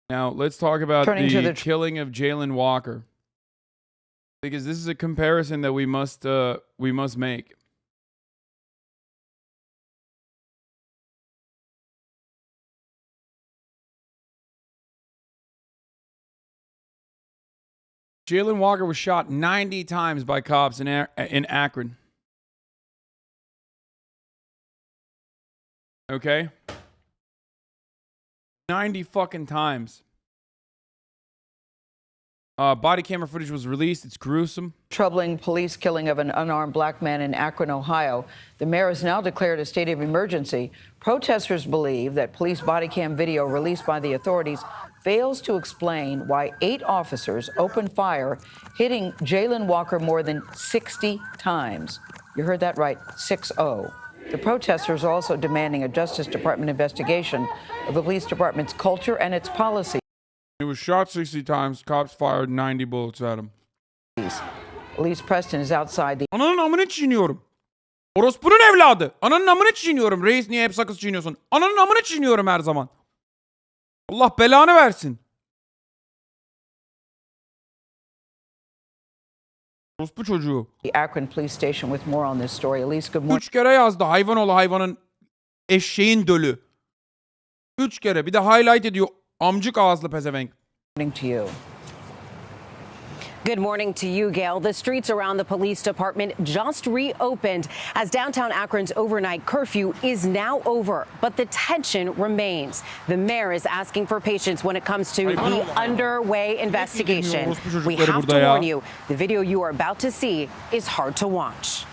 Now let's talk about the killing of Jayland Walker, because this is a comparison that we must make. Jayland Walker was shot 90 times by cops in Akron. Okay? 90 fucking times. Body camera footage was released. It's gruesome. Troubling police killing of an unarmed black man in Akron, Ohio. The mayor has now declared a state of emergency. Protesters believe that police body cam video released by the authorities fails to explain why 8 officers opened fire, hitting Jayland Walker more than 60 times. You heard that right, 6-0. The protesters are also demanding a Justice Department investigation of the police department's culture and its policy. He was shot 60 times. Cops fired 90 bullets at him. Elise Preston is outside the... Ananın amını çiğniyorum. Orospunun evladı. Ananın amını çiğniyorum. Reis niye hep sakız çiğniyorsun? Ananın amını çiğniyorum her zaman. Allah belanı versin. Orospu çocuğu. The Akron Police Station with more on this story. Elise, good morning. 3 kere yazdı. Hayvan oğlu hayvanın eşeğin dölü. 3 kere. Bir de highlight ediyor. Amcık ağızlı pezevenk. To you. Good morning to you, Gail. The streets around the police department just reopened as downtown Akron's overnight curfew is now over, but the tension remains. The mayor is asking for patience when it comes to the underway investigation. We have to warn you, the video you are about to see is hard to watch.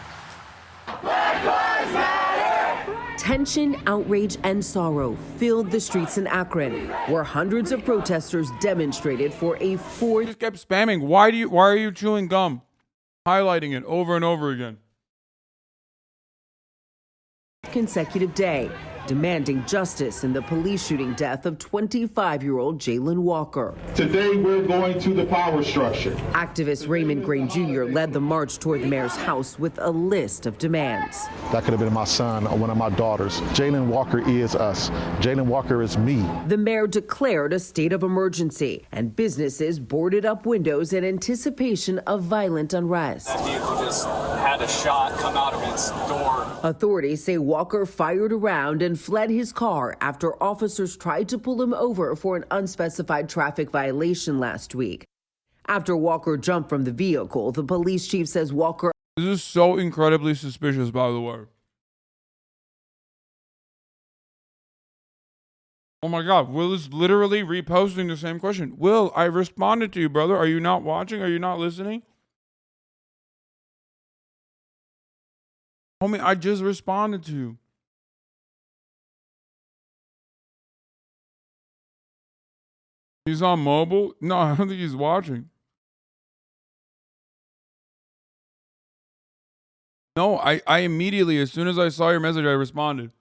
Tension, outrage, and sorrow filled the streets in Akron, where hundreds of protesters demonstrated for a fourth. Just kept spamming. Why are you chewing gum? Highlighting it over and over again. Consecutive day, demanding justice in the police shooting death of 25-year-old Jayland Walker. Today, we're going to the power structure. Activist Raymond Grain Jr. led the march toward the mayor's house with a list of demands. That could have been my son or one of my daughters. Jayland Walker is us. Jayland Walker is me. The mayor declared a state of emergency, and businesses boarded up windows in anticipation of violent unrest. That vehicle just had a shot come out of its door. Authorities say Walker fired a round and fled his car after officers tried to pull him over for an unspecified traffic violation last week. After Walker jumped from the vehicle, the police chief says Walker... This is so incredibly suspicious, by the way. Oh my God, Will is literally reposting the same question. Will, I responded to you, brother. Are you not watching? Are you not listening? Homie, I just responded to you. He's on mobile? No, I don't think he's watching. No, I immediately, as soon as I saw your message, I responded.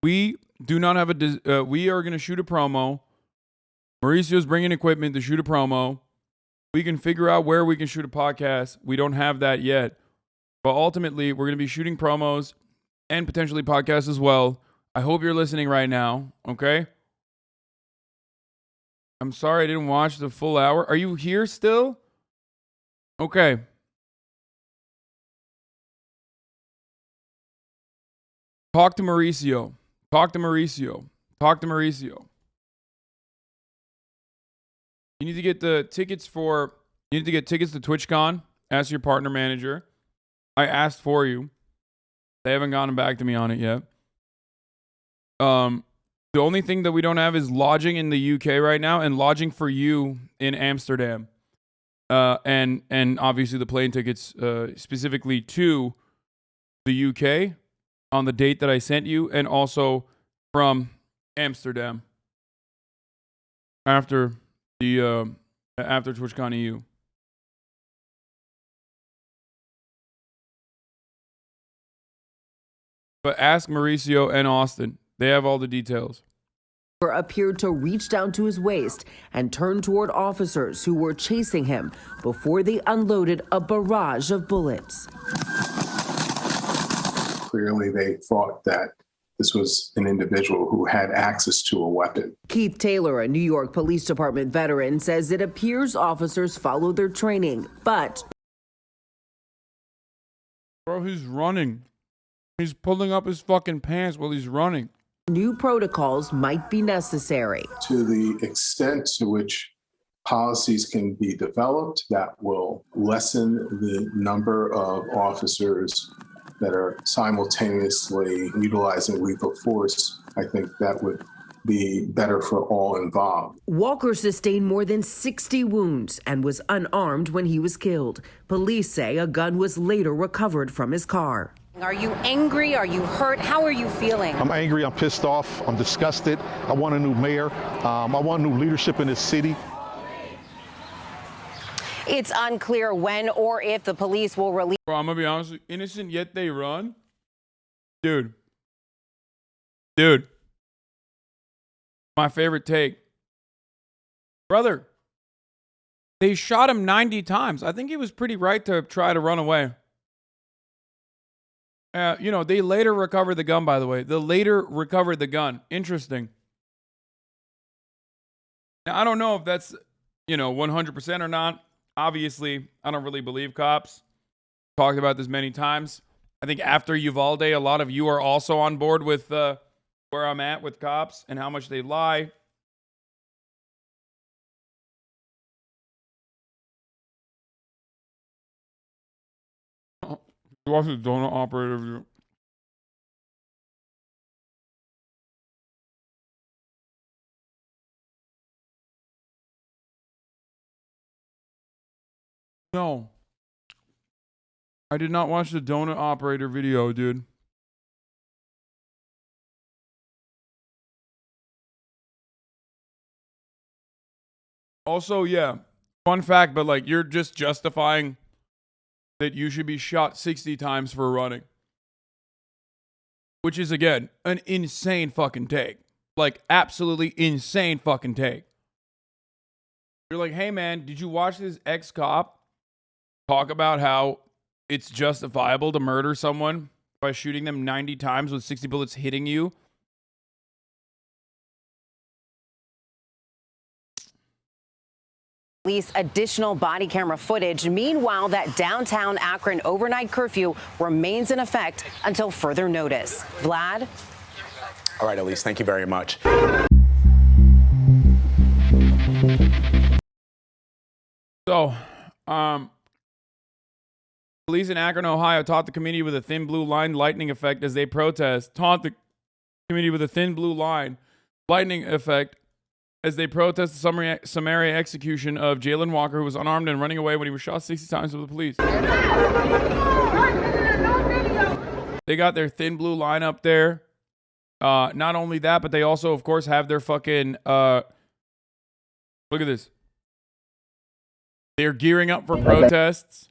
We do not have we are going to shoot a promo. Mauricio's bringing equipment to shoot a promo. We can figure out where we can shoot a podcast. We don't have that yet. But ultimately, we're going to be shooting promos and potentially podcasts as well. I hope you're listening right now, okay? I'm sorry I didn't watch the full hour. Are you here still? Okay. Talk to Mauricio. Talk to Mauricio. Talk to Mauricio. You need to get the tickets for... You need to get tickets to TwitchCon. Ask your partner manager. I asked for you. They haven't gotten back to me on it yet. The only thing that we don't have is lodging in the UK right now and lodging for you in Amsterdam. And obviously the plane tickets specifically to the UK on the date that I sent you, and also from Amsterdam after the after TwitchCon EU. But ask Mauricio and Austin. They have all the details. Appeared to reach down to his waist and turn toward officers who were chasing him before they unloaded a barrage of bullets. Clearly, they thought that this was an individual who had access to a weapon. Keith Taylor, a New York Police Department veteran, says it appears officers follow their training, but... Bro, he's running. He's pulling up his fucking pants while he's running. New protocols might be necessary. To the extent to which policies can be developed that will lessen the number of officers that are simultaneously utilizing lethal force, I think that would be better for all involved. Walker sustained more than 60 wounds and was unarmed when he was killed. Police say a gun was later recovered from his car. Are you angry? Are you hurt? How are you feeling? I'm angry, I'm pissed off, I'm disgusted. I want a new mayor. I want new leadership in this city. It's unclear when or if the police will release. Bro, I'm gonna be honest with you. Innocent yet they run? Dude. My favorite take. Brother, they shot him 90 times. I think he was pretty right to try to run away. They later recovered the gun, by the way. They later recovered the gun. Interesting. Now, I don't know if that's, 100% or not. Obviously, I don't really believe cops. Talked about this many times. I think after Uvalde, a lot of you are also on board with where I'm at with cops and how much they lie. You watch the donut operator video. No. I did not watch the donut operator video, dude. Also, yeah, fun fact, but you're just justifying that you should be shot 60 times for running. Which is, again, an insane fucking take. Absolutely insane fucking take. You're like, hey man, did you watch this ex-cop talk about how it's justifiable to murder someone by shooting them 90 times with 60 bullets hitting you? Release additional body camera footage. Meanwhile, that downtown Akron overnight curfew remains in effect until further notice. Vlad? All right, Elise, thank you very much. So, police in Akron, Ohio taunt the community with a thin blue line lightning effect as they protest. Taunt the community with a thin blue line lightning effect as they protest the summary execution of Jayland Walker, who was unarmed and running away when he was shot 60 times by the police. They got their thin blue line up there. Not only that, but they also, of course, have their fucking... look at this. They're gearing up for protests.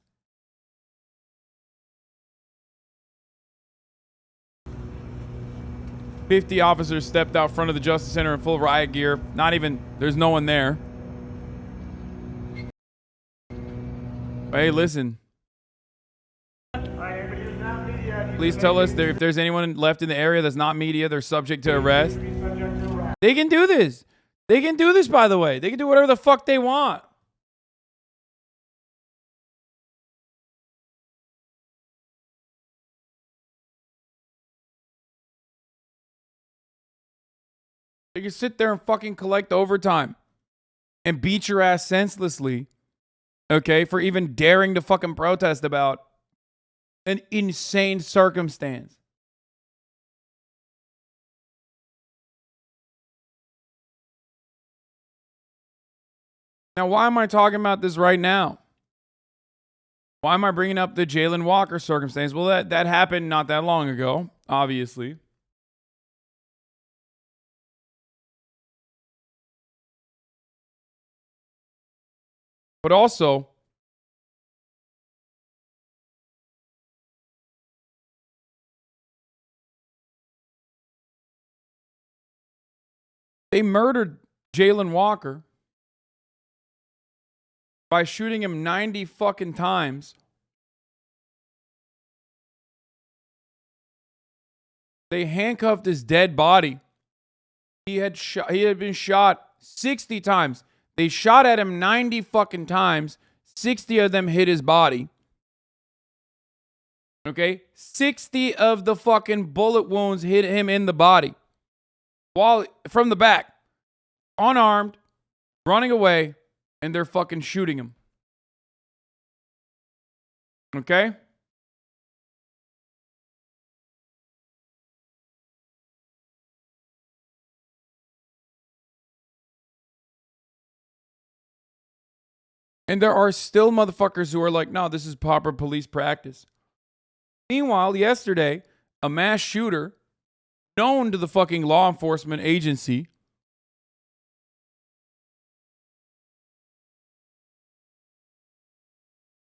"50 officers stepped out front of the Justice Center in full riot gear. There's no one there. Hey, listen. Please tell us if there's anyone left in the area that's not media, they're subject to arrest." They can do this. They can do this, by the way. They can do whatever the fuck they want. They can sit there and fucking collect overtime and beat your ass senselessly, okay, for even daring to fucking protest about an insane circumstance. Now, why am I talking about this right now? Why am I bringing up the Jayland Walker circumstance? Well, that happened not that long ago, obviously. But also, they murdered Jayland Walker by shooting him 90 fucking times They handcuffed his dead body. He had been shot 60 times. They shot at him 90 fucking times. 60 of them hit his body. Okay? 60 of the fucking bullet wounds hit him in the body. While from the back, unarmed, running away, and they're fucking shooting him. Okay? And there are still motherfuckers who are like, no, this is proper police practice. Meanwhile, yesterday, a mass shooter known to the fucking law enforcement agency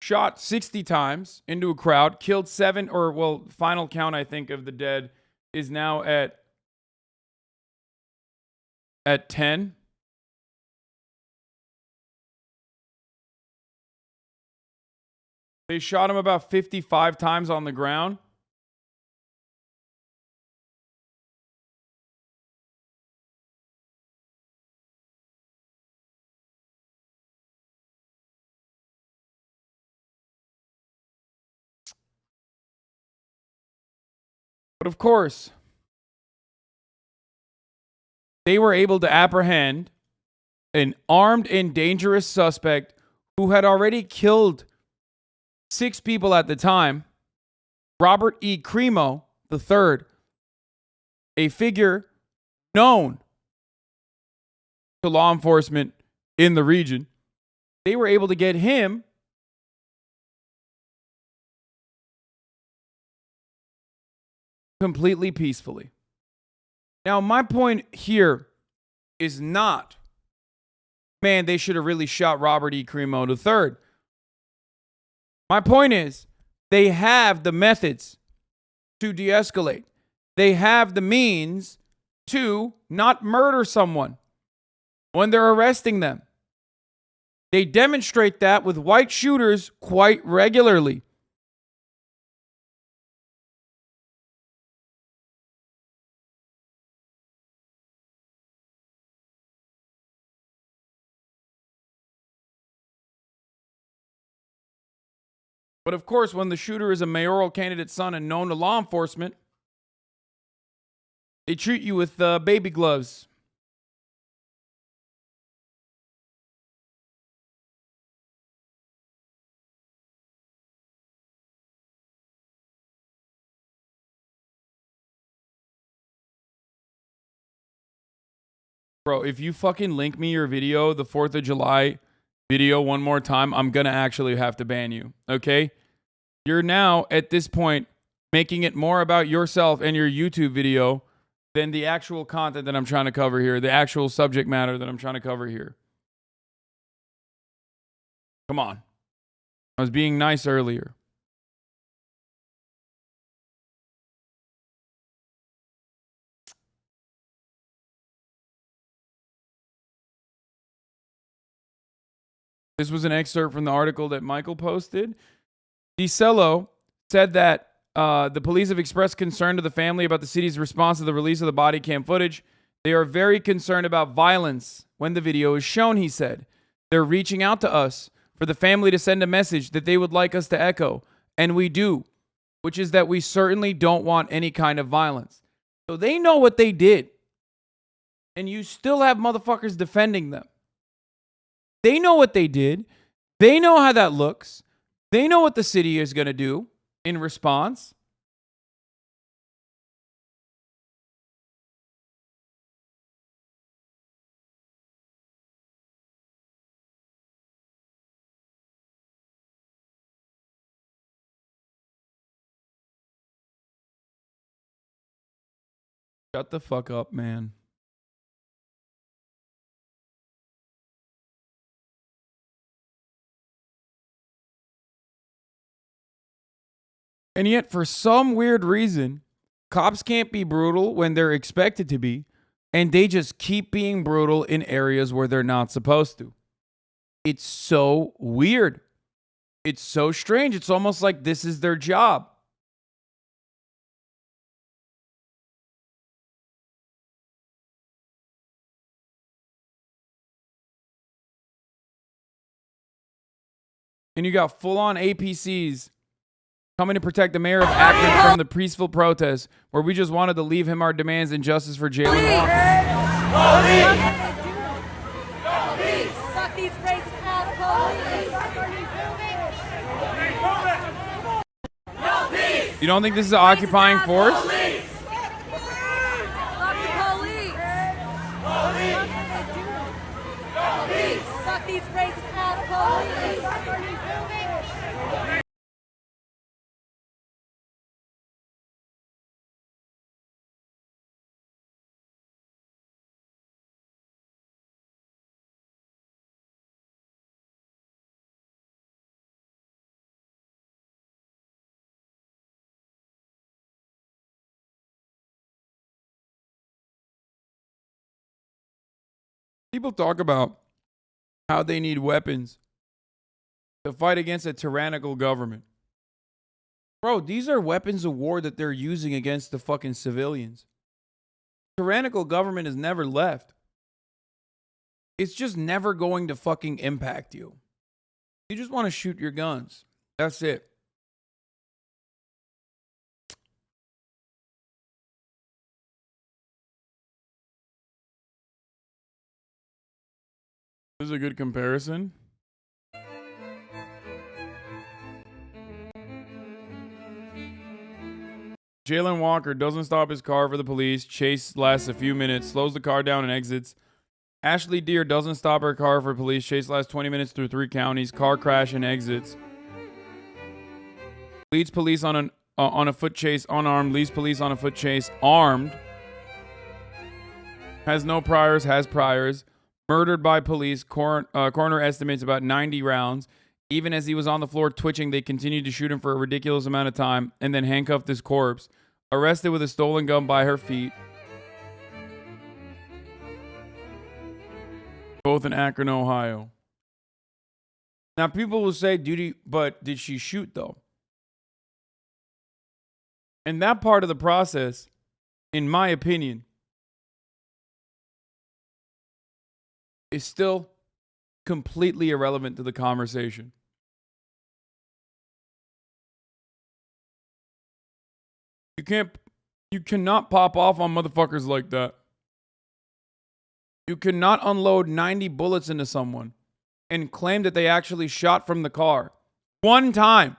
shot 60 times into a crowd, killed 7, or well, final count, I think, of the dead is now at 10. They shot him about 55 times on the ground. But of course, they were able to apprehend an armed and dangerous suspect who had already killed 6 people at the time, Robert E. Crimo III, a figure known to law enforcement in the region. They were able to get him completely peacefully. Now, my point here is not, man, they should have really shot Robert E. Crimo III. My point is, they have the methods to de-escalate. They have the means to not murder someone when they're arresting them. They demonstrate that with white shooters quite regularly. But of course, when the shooter is a mayoral candidate's son and known to law enforcement, they treat you with baby gloves. Bro, if you fucking link me your video, the 4th of July video one more time, I'm going to actually have to ban you, okay? You're now, at this point, making it more about yourself and your YouTube video than the actual content that I'm trying to cover here, the actual subject matter that I'm trying to cover here. Come on. I was being nice earlier. This was an excerpt from the article that Michael posted. DiCello said that the police have expressed concern to the family about the city's response to the release of the body cam footage. They are very concerned about violence when the video is shown, he said. They're reaching out to us for the family to send a message that they would like us to echo. And we do, which is that we certainly don't want any kind of violence. So they know what they did. And you still have motherfuckers defending them. They know what they did. They know how that looks. They know what the city is going to do in response. Shut the fuck up, man. And yet, for some weird reason, cops can't be brutal when they're expected to be, and they just keep being brutal in areas where they're not supposed to. It's so weird. It's so strange. It's almost like this is their job. and you got full-on APCs coming to protect the mayor of Akron from the peaceful protests, where we just wanted to leave him our demands and justice for Jayland Walker. Fuck these racist ass police! You don't think this is an occupying force? Fuck the police! Fuck these racist ass police! People talk about how they need weapons to fight against a tyrannical government. Bro, these are weapons of war that they're using against the fucking civilians. Tyrannical government has never left. It's just never going to fucking impact you. You just want to shoot your guns. That's it. This is a good comparison. Jayland Walker doesn't stop his car for the police. Chase lasts a few minutes, slows the car down and exits. Ashley Deer doesn't stop her car for police. Chase lasts 20 minutes through 3 counties. Car crash and exits. Leads police on a foot chase unarmed. Leads police on a foot chase armed. Has no priors, has priors. Murdered by police. Coroner estimates about 90 rounds. Even as he was on the floor twitching, they continued to shoot him for a ridiculous amount of time and then handcuffed his corpse. Arrested with a stolen gun by her feet. Both in Akron, Ohio. Now, people will say, but did she shoot, though? And that part of the process, in my opinion, is still completely irrelevant to the conversation. You cannot pop off on motherfuckers like that. You cannot unload 90 bullets into someone and claim that they actually shot from the car. One time.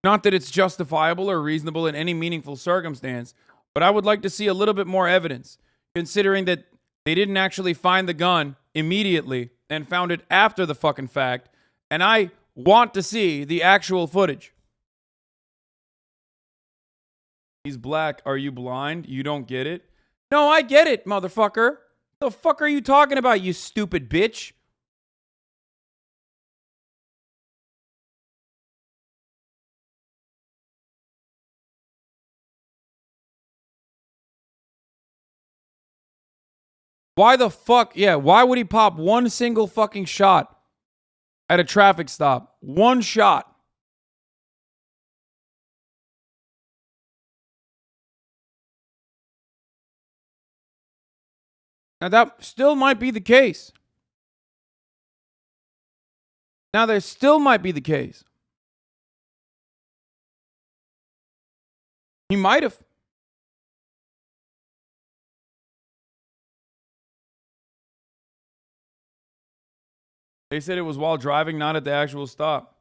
Not that it's justifiable or reasonable in any meaningful circumstance, but I would like to see a little bit more evidence, considering that they didn't actually find the gun immediately and found it after the fucking fact, and I want to see the actual footage. He's black. Are you blind? You don't get it? No, I get it, motherfucker. The fuck are you talking about, you stupid bitch? Why the fuck? Yeah, why would he pop one single fucking shot at a traffic stop? One shot. Now, that still might be the case. Now, there still might be the case. He might have. They said it was while driving, not at the actual stop.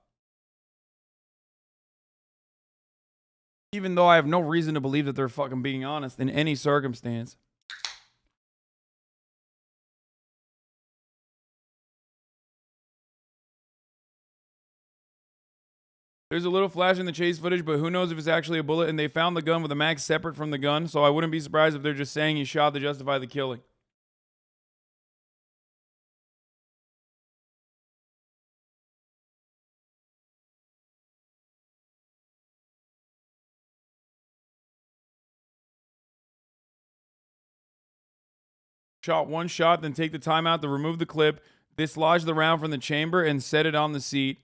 Even though I have no reason to believe that they're fucking being honest in any circumstance. There's a little flash in the chase footage, but who knows if it's actually a bullet, and they found the gun with the mag separate from the gun, so I wouldn't be surprised if they're just saying he shot to justify the killing. Shot one shot, then take the time out to remove the clip, dislodge the round from the chamber, and set it on the seat.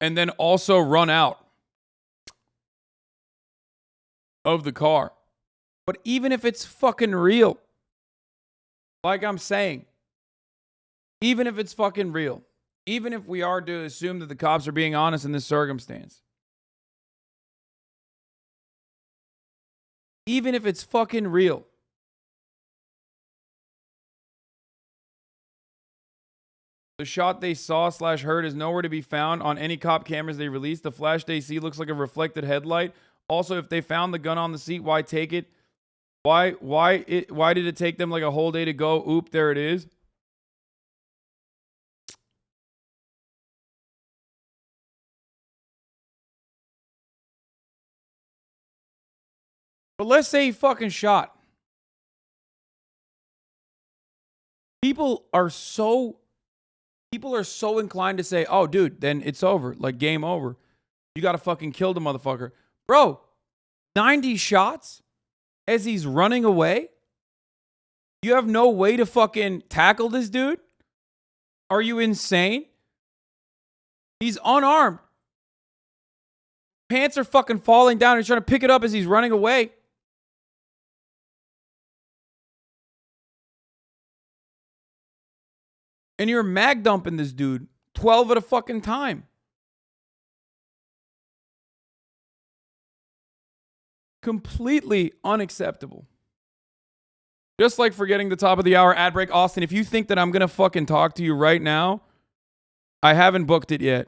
And then also run out of the car. But even if it's fucking real, like I'm saying, Even if it's fucking real. Even if we are to assume that the cops are being honest in this circumstance. Even if it's fucking real. The shot they saw/heard is nowhere to be found on any cop cameras they released. The flash they see looks like a reflected headlight. Also, if they found the gun on the seat, why take it? Why did it take them like a whole day to go? Oop, there it is. But let's say he fucking shot. People are so inclined to say, oh, dude, then it's over. Like, game over. You got to fucking kill the motherfucker. Bro, 90 shots as he's running away? You have no way to fucking tackle this dude? Are you insane? He's unarmed. Pants are fucking falling down. He's trying to pick it up as he's running away. And you're mag dumping this dude 12 at a fucking time. Completely unacceptable. Just like forgetting the top of the hour ad break. Austin, if you think that I'm going to fucking talk to you right now, I haven't booked it yet.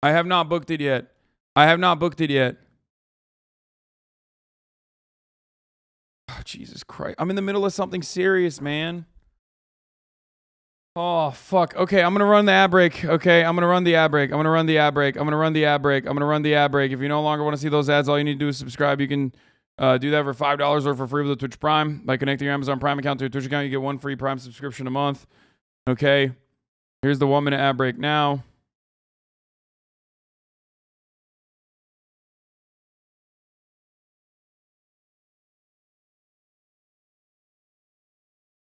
I have not booked it yet. I have not booked it yet. Oh, Jesus Christ. I'm in the middle of something serious, man. Oh, fuck. Okay, I'm going to run the ad break. Okay, I'm going to run the ad break. I'm going to run the ad break. I'm going to run the ad break. I'm going to run the ad break. If you no longer want to see those ads, all you need to do is subscribe. You can do that for $5 or for free with the Twitch Prime. By connecting your Amazon Prime account to your Twitch account, you get one free Prime subscription a month. Okay, here's the 1 minute ad break now.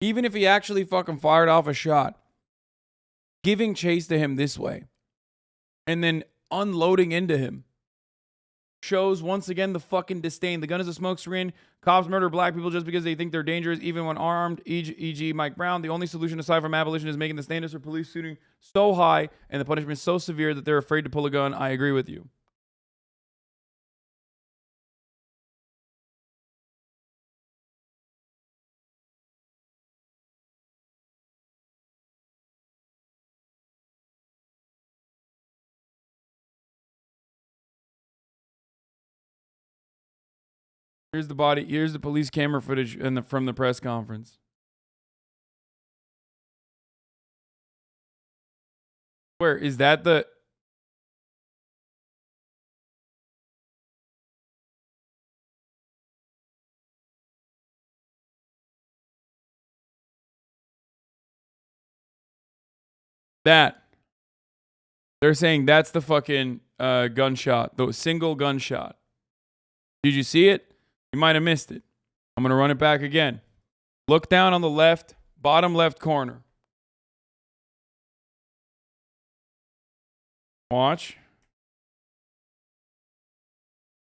Even if he actually fucking fired off a shot, giving chase to him this way and then unloading into him shows once again the fucking disdain. The gun is a smokescreen. Cops murder black people just because they think they're dangerous, even when armed. E.g. Mike Brown. The only solution aside from abolition is making the standards for police shooting so high and the punishment so severe that they're afraid to pull a gun. I agree with you. Here's the body. Here's the police camera footage from the press conference. Where is that the... That. They're saying that's the fucking gunshot. The single gunshot. Did you see it? You might have missed it. I'm going to run it back again. Look down on the left, bottom left corner. Watch.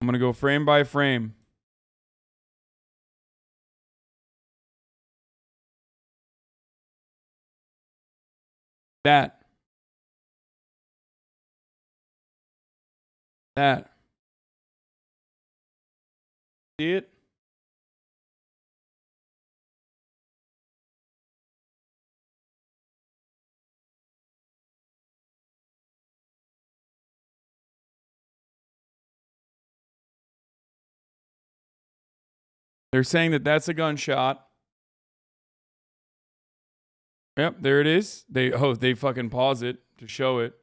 I'm going to go frame by frame. That. See it? They're saying that that's a gunshot. Yep, there it is. They fucking pause it to show it.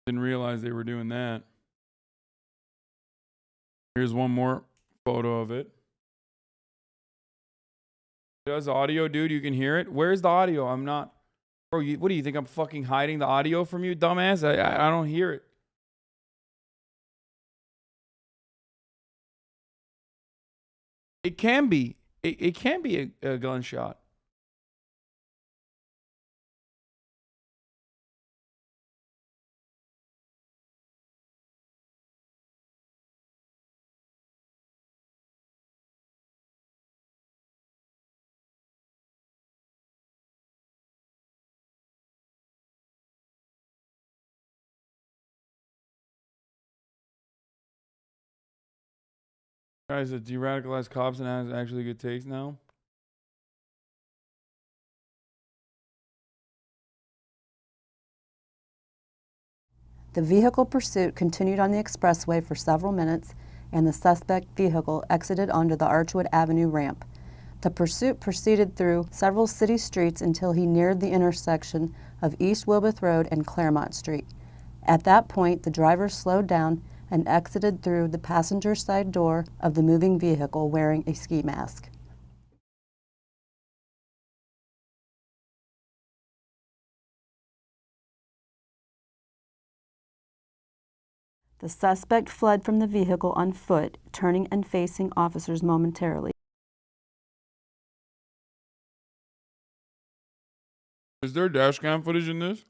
Didn't realize they were doing that. Here's one more photo of it. Does audio, dude? You can hear it. Where's the audio? I'm not. Bro, what do you think? I'm fucking hiding the audio from you, dumbass? I don't hear it. It can be. It can be a gunshot. Guys, that de-radicalized cops and has actually good takes now. The vehicle pursuit continued on the expressway for several minutes, and the suspect vehicle exited onto the Archwood Avenue ramp. The pursuit proceeded through several city streets until he neared the intersection of East Wilbeth Road and Claremont Street. At that point, the driver slowed down and exited through the passenger side door of the moving vehicle wearing a ski mask. The suspect fled from the vehicle on foot, turning and facing officers momentarily. Is there dash cam footage in this?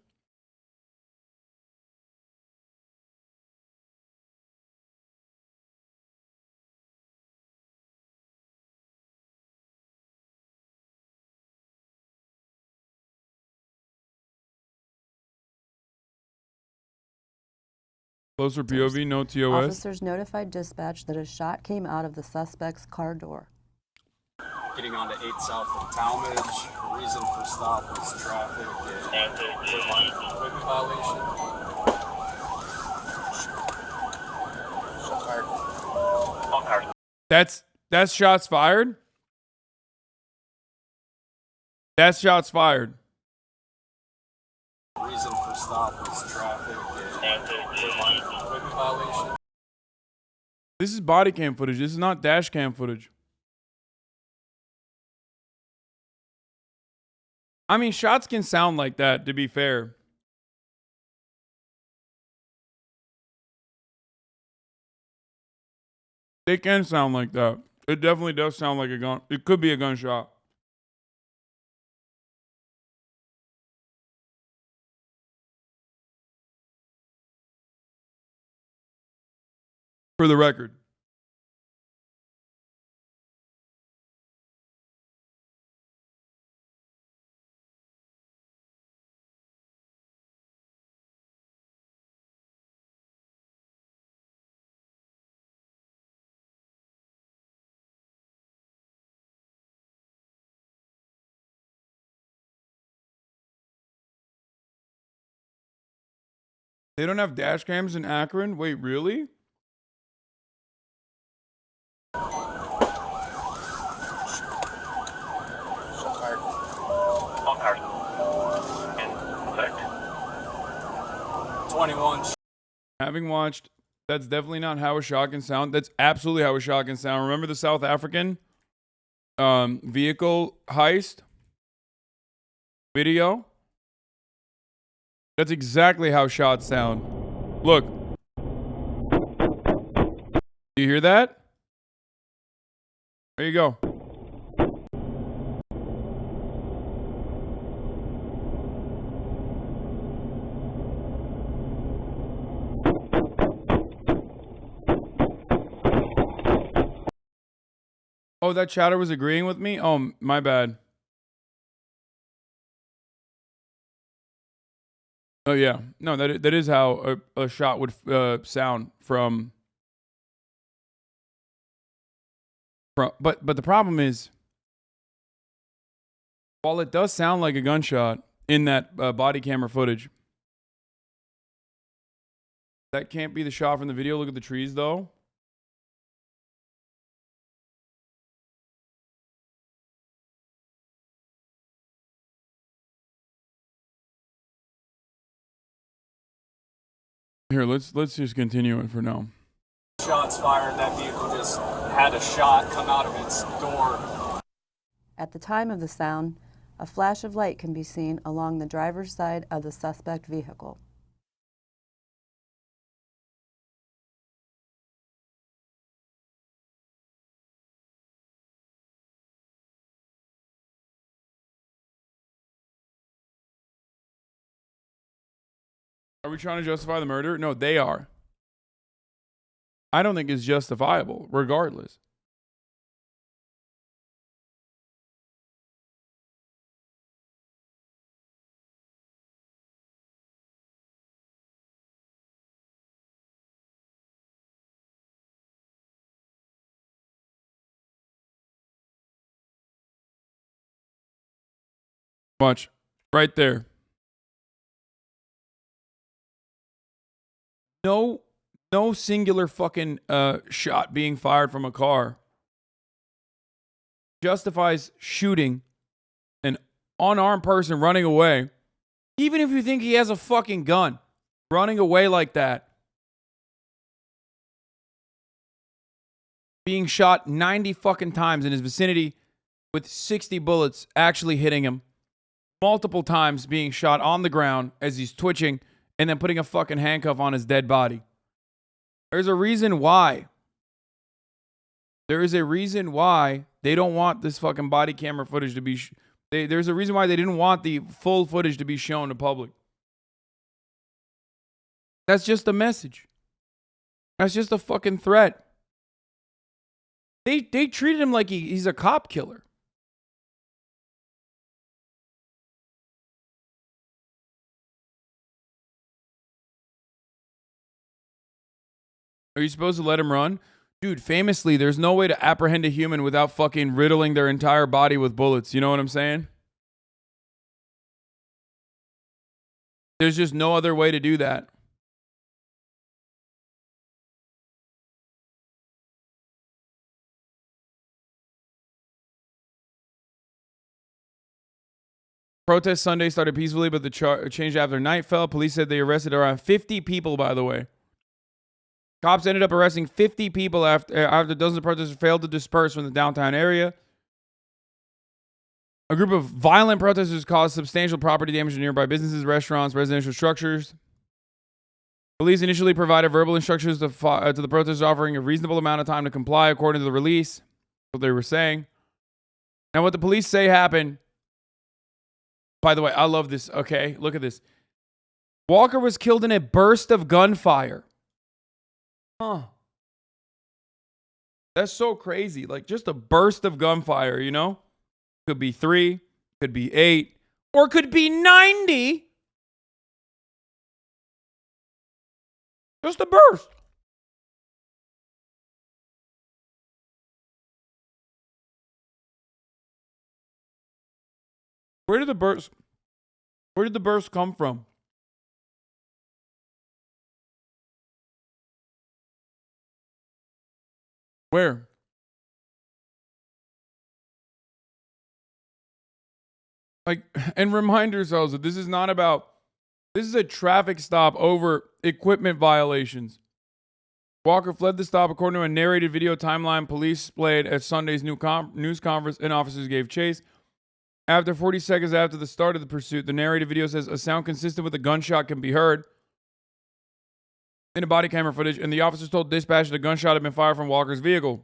Closer POV, no TOS. Officers notified dispatch that a shot came out of the suspect's car door. Getting onto 8 South of Talmadge. The reason for stop was traffic and equipment violation. That's shots fired? That's shots fired. The reason for stop was traffic and equipment violation. This is body cam footage. This is not dash cam footage. I mean, shots can sound like that, to be fair. They can sound like that. It definitely does sound like a gun. It could be a gunshot. For the record. They don't have dash cams in Akron? Wait, really? Having watched, that's definitely not how a shot can sound. That's absolutely how a shot can sound. Remember the South African vehicle heist video? That's exactly how shots sound. Look. Do you hear that? There you go. Oh, that chatter was agreeing with me? Oh, my bad. Oh, yeah. No, that is how a shot would sound from... But the problem is, while it does sound like a gunshot in that body camera footage, that can't be the shot from the video. Look at the trees, though. Here, let's just continue it for now. Shots fired. That vehicle just had a shot come out of its door. At the time of the sound, a flash of light can be seen along the driver's side of the suspect vehicle. Are we trying to justify the murder? No, they are. I don't think it's justifiable, regardless. Watch. Right there. No singular fucking shot being fired from a car justifies shooting an unarmed person running away. Even if you think he has a fucking gun, running away like that. Being shot 90 fucking times in his vicinity with 60 bullets actually hitting him. Multiple times being shot on the ground as he's twitching and then putting a fucking handcuff on his dead body. There's a reason why. There is a reason why they don't want this fucking body camera footage to be... There's a reason why they didn't want the full footage to be shown to public. That's just a message. That's just a fucking threat. They treated him like he's a cop killer. Are you supposed to let him run? Dude, famously, there's no way to apprehend a human without fucking riddling their entire body with bullets. You know what I'm saying? There's just no other way to do that. Protest Sunday started peacefully, but the changed after night fell. Police said they arrested around 50 people, by the way. Cops ended up arresting 50 people after dozens of protesters failed to disperse from the downtown area. A group of violent protesters caused substantial property damage to nearby businesses, restaurants, residential structures. Police initially provided verbal instructions to the protesters, offering a reasonable amount of time to comply, according to the release. What they were saying. Now, what the police say happened. By the way, I love this. Okay, look at this. Walker was killed in a burst of gunfire. Huh. That's so crazy. Like, just a burst of gunfire, you know? Could be 3, could be 8, or could be 90. Just a burst. Where did the burst come from? Where? Like, and remind yourselves that this is a traffic stop over equipment violations. Walker fled the stop according to a narrated video timeline police displayed at Sunday's news conference, and officers gave chase. After 40 seconds after the start of the pursuit, the narrated video says a sound consistent with a gunshot can be heard in a body camera footage, and the officers told dispatch that a gunshot had been fired from Walker's vehicle.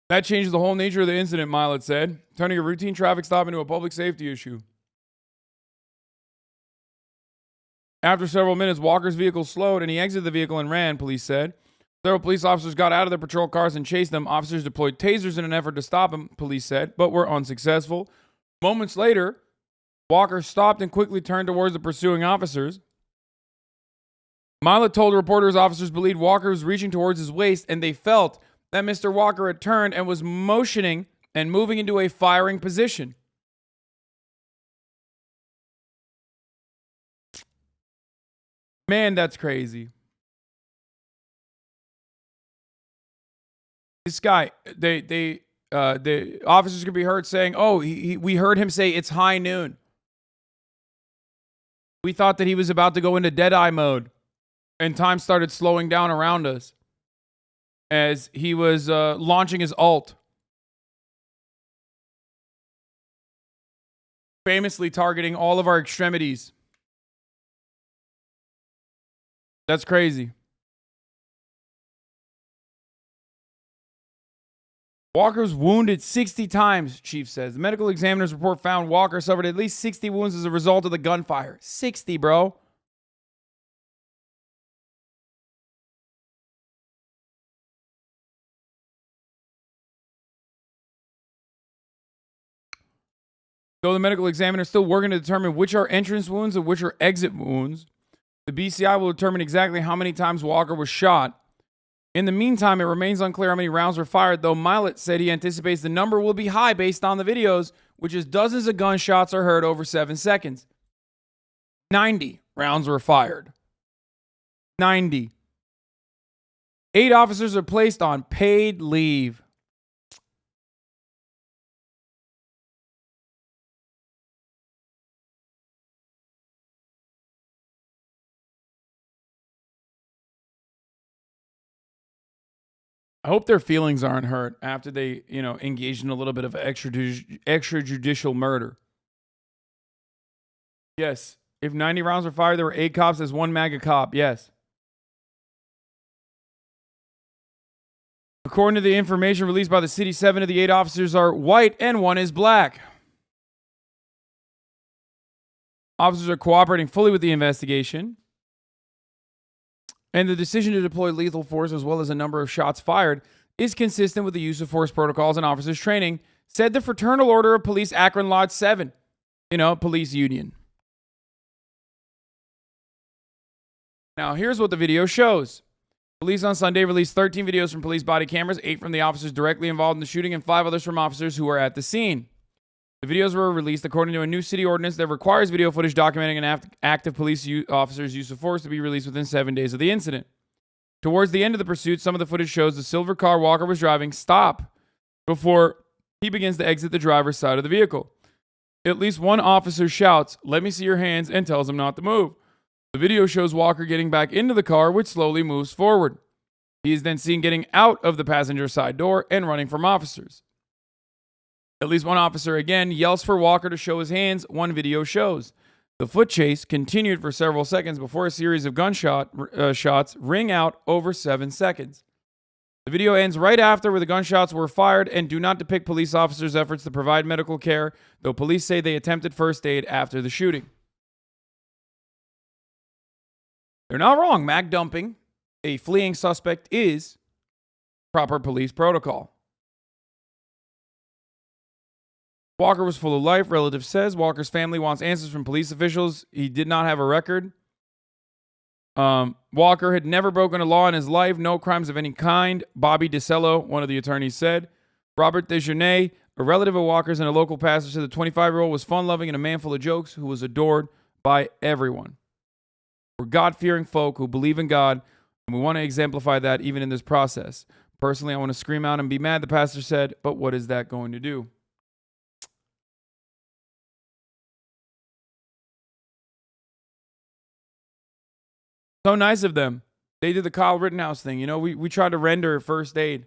That changes the whole nature of the incident, Milet said, turning a routine traffic stop into a public safety issue. After several minutes, Walker's vehicle slowed and he exited the vehicle and ran, police said. Several police officers got out of their patrol cars and chased them. Officers deployed tasers in an effort to stop him, police said, but were unsuccessful. Moments later, Walker stopped and quickly turned towards the pursuing officers. Milet told reporters officers believed Walker was reaching towards his waist, and they felt that Mr. Walker had turned and was motioning and moving into a firing position. Man, that's crazy. This guy, the officers could be heard saying, "Oh, we heard him say it's high noon. We thought that he was about to go into dead-eye mode, and time started slowing down around us as he was launching his ult, famously targeting all of our extremities." That's crazy. Walker was wounded 60 times, chief says. The medical examiner's report found Walker suffered at least 60 wounds as a result of the gunfire. 60, bro. Though the medical examiner is still working to determine which are entrance wounds and which are exit wounds, the BCI will determine exactly how many times Walker was shot In the meantime, it remains unclear how many rounds were fired, though Milet said he anticipates the number will be high based on the videos, which is dozens of gunshots are heard over 7 seconds. 90 rounds were fired. 90. 8 officers are placed on paid leave. I hope their feelings aren't hurt after they, engaged in a little bit of extrajudicial murder. Yes. If 90 rounds were fired, there were 8 cops. There's 1 MAGA cop. Yes. According to the information released by the city, 7 of the 8 officers are white and 1 is black. Officers are cooperating fully with the investigation. And the decision to deploy lethal force as well as a number of shots fired is consistent with the use of force protocols and officers training, said the Fraternal Order of Police Akron Lodge 7, police union. Now, here's what the video shows. Police on Sunday released 13 videos from police body cameras, 8 from the officers directly involved in the shooting and 5 others from officers who were at the scene. The videos were released according to a new city ordinance that requires video footage documenting an active police officer's use of force to be released within 7 days of the incident. Towards the end of the pursuit, some of the footage shows the silver car Walker was driving stop before he begins to exit the driver's side of the vehicle. At least one officer shouts, "Let me see your hands," and tells him not to move. The video shows Walker getting back into the car, which slowly moves forward. He is then seen getting out of the passenger side door and running from officers. At least one officer again yells for Walker to show his hands, one video shows. The foot chase continued for several seconds before a series of shots ring out over 7 seconds. The video ends right after where the gunshots were fired and do not depict police officers' efforts to provide medical care, though police say they attempted first aid after the shooting. They're not wrong. Mag dumping a fleeing suspect is proper police protocol. Walker was full of life, relative says. Walker's family wants answers from police officials. He did not have a record. Walker had never broken a law in his life, no crimes of any kind. Bobby DeCello, one of the attorneys, said. Robert Desjardins, a relative of Walker's and a local pastor, said the 25-year-old was fun-loving and a man full of jokes who was adored by everyone. We're God-fearing folk who believe in God, and we want to exemplify that even in this process. Personally, I want to scream out and be mad, the pastor said, but what is that going to do? So nice of them. They did the Kyle Rittenhouse thing. We tried to render first aid.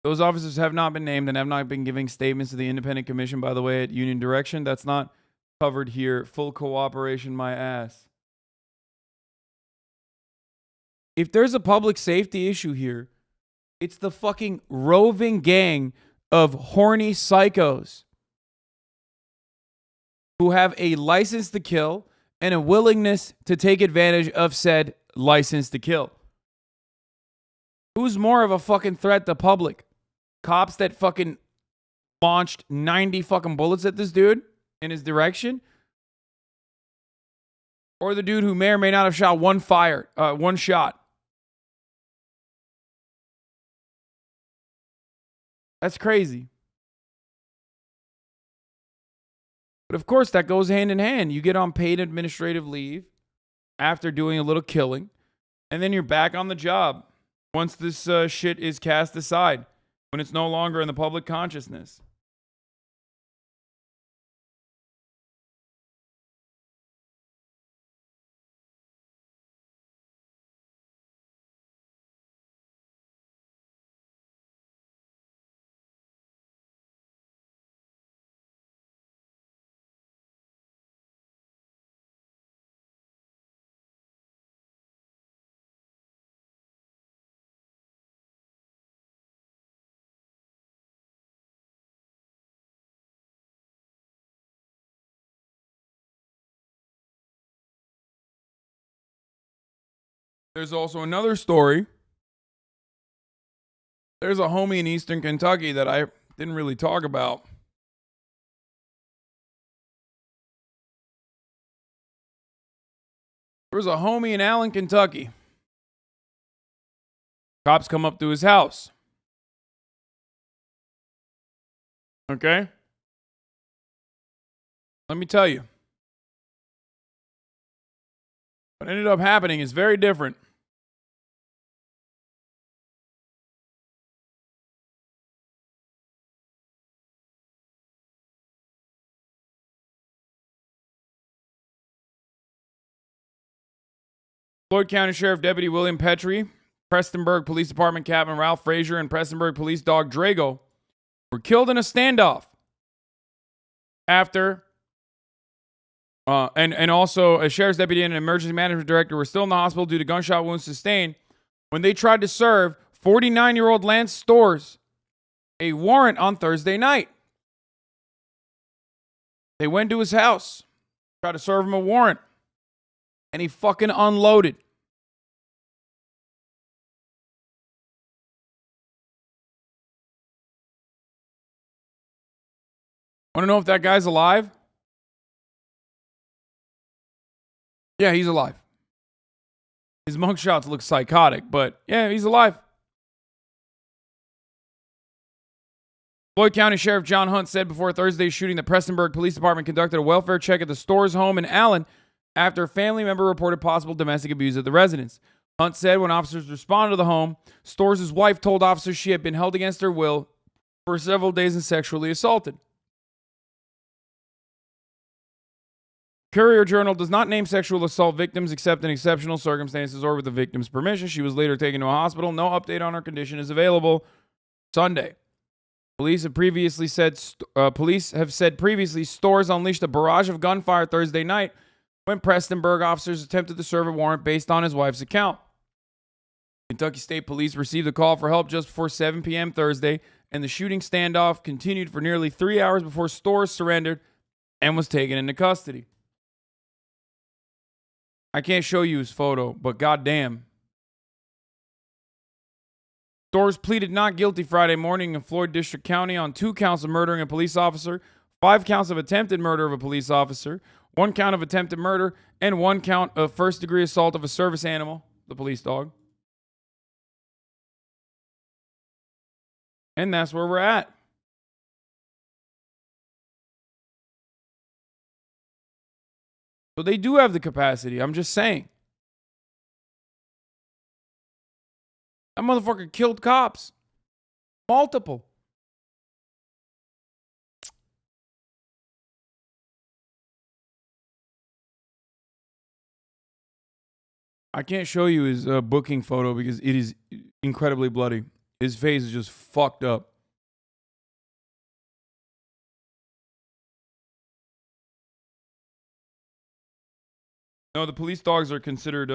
Those officers have not been named and have not been giving statements to the independent commission, by the way, at Union Direction. That's not covered here. Full cooperation, my ass. If there's a public safety issue here, it's the fucking roving gang of horny psychos who have a license to kill and a willingness to take advantage of said license to kill. Who's more of a fucking threat to public? Cops that fucking launched 90 fucking bullets at this dude in his direction? Or the dude who may or may not have shot one shot? That's crazy. But of course, that goes hand in hand. You get on paid administrative leave after doing a little killing, and then you're back on the job once this shit is cast aside, when it's no longer in the public consciousness. There's also another story There's a homie in Eastern Kentucky that I didn't really talk about. There was a homie in Allen, Kentucky. Cops come up to his house. Okay? Let me tell you. What ended up happening is very different. Floyd County Sheriff Deputy William Petrie, Prestonburg Police Department Captain Ralph Frazier, and Prestonburg Police Dog Drago were killed in a standoff after, and also a sheriff's deputy and an emergency management director were still in the hospital due to gunshot wounds sustained when they tried to serve 49-year-old Lance Storrs a warrant on Thursday night. They went to his house, tried to serve him a warrant, and he fucking unloaded. Want to know if that guy's alive? Yeah, he's alive. His mugshots look psychotic, but yeah, he's alive. Floyd County Sheriff John Hunt said before Thursday's shooting that Prestonburg Police Department conducted a welfare check at the Storrs home in Allen after a family member reported possible domestic abuse at the residence. Hunt said when officers responded to the home, Storrs' wife told officers she had been held against her will for several days and sexually assaulted. Courier Journal does not name sexual assault victims except in exceptional circumstances or with the victim's permission. She was later taken to a hospital. No update on her condition is available. Sunday. Police have said previously Storrs unleashed a barrage of gunfire Thursday night when Prestonburg officers attempted to serve a warrant based on his wife's account. Kentucky State Police received a call for help just before 7 p.m. Thursday, and the shooting standoff continued for nearly 3 hours before Storrs surrendered and was taken into custody. I can't show you his photo, but goddamn. Storrs pleaded not guilty Friday morning in Floyd District County on 2 counts of murdering a police officer, 5 counts of attempted murder of a police officer, 1 count of attempted murder, and 1 count of first-degree assault of a service animal, the police dog. And that's where we're at. So they do have the capacity. I'm just saying. That motherfucker killed cops. Multiple. I can't show you his booking photo because it is incredibly bloody. His face is just fucked up. No, the police dogs are considered,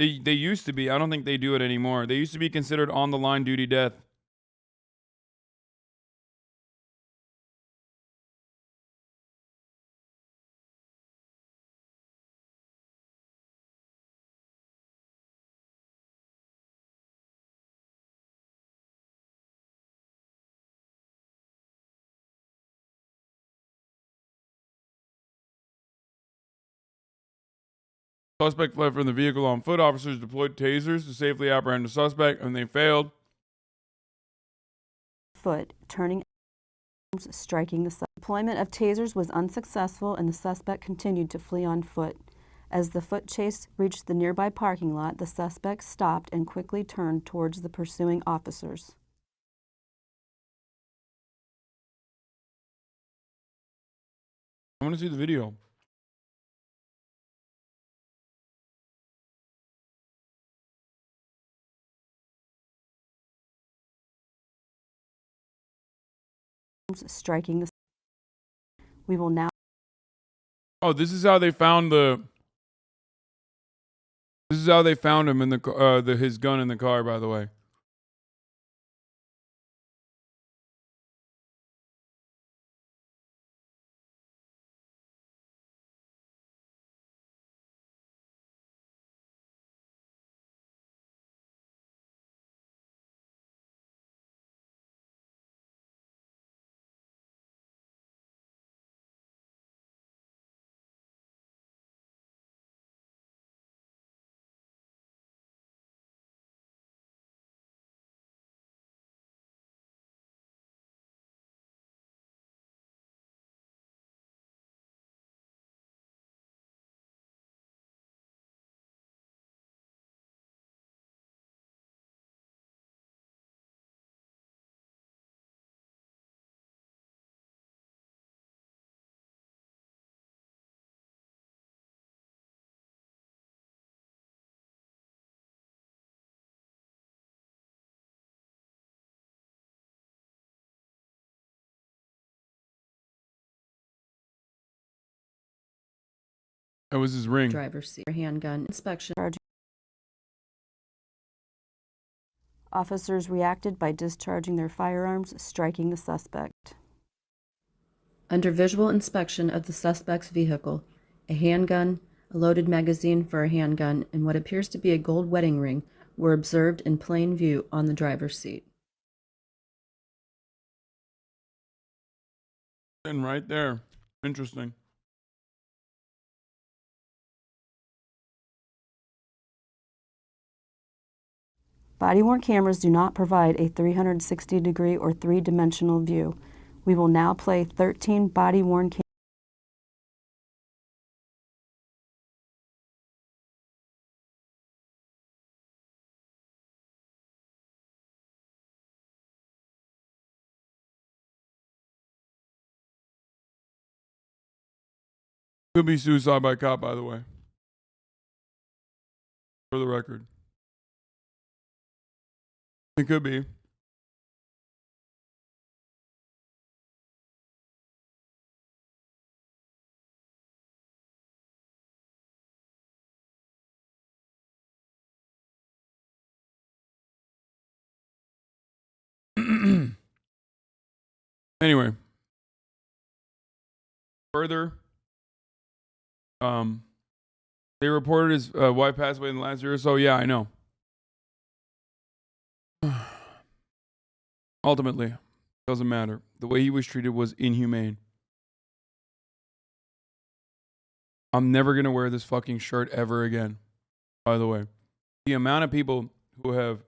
they used to be. I don't think they do it anymore. They used to be considered on-the-line duty death. Suspect fled from the vehicle on foot. Officers deployed tasers to safely apprehend the suspect, and they failed. Foot, turning, striking the deployment of tasers was unsuccessful, and the suspect continued to flee on foot. As the foot chase reached the nearby parking lot, the suspect stopped and quickly turned towards the pursuing officers. I want to see the video. Striking the. We will now. Oh, this is how they found the. This is how they found him in his gun in the car, by the way. That was his ring. Driver's seat. Handgun inspection. Officers reacted by discharging their firearms, striking the suspect. Under visual inspection of the suspect's vehicle, a handgun, a loaded magazine for a handgun, and what appears to be a gold wedding ring were observed in plain view on the driver's seat. And right there. Interesting. Body-worn cameras do not provide a 360-degree or three-dimensional view. We will now play 13 body-worn cameras. Could be suicide by cop, by the way. For the record. It could be. Anyway. Further. They reported his wife passed away in the last year or so. Yeah, I know. Ultimately, doesn't matter. The way he was treated was inhumane. I'm never going to wear this fucking shirt ever again, by the way. The amount of people who have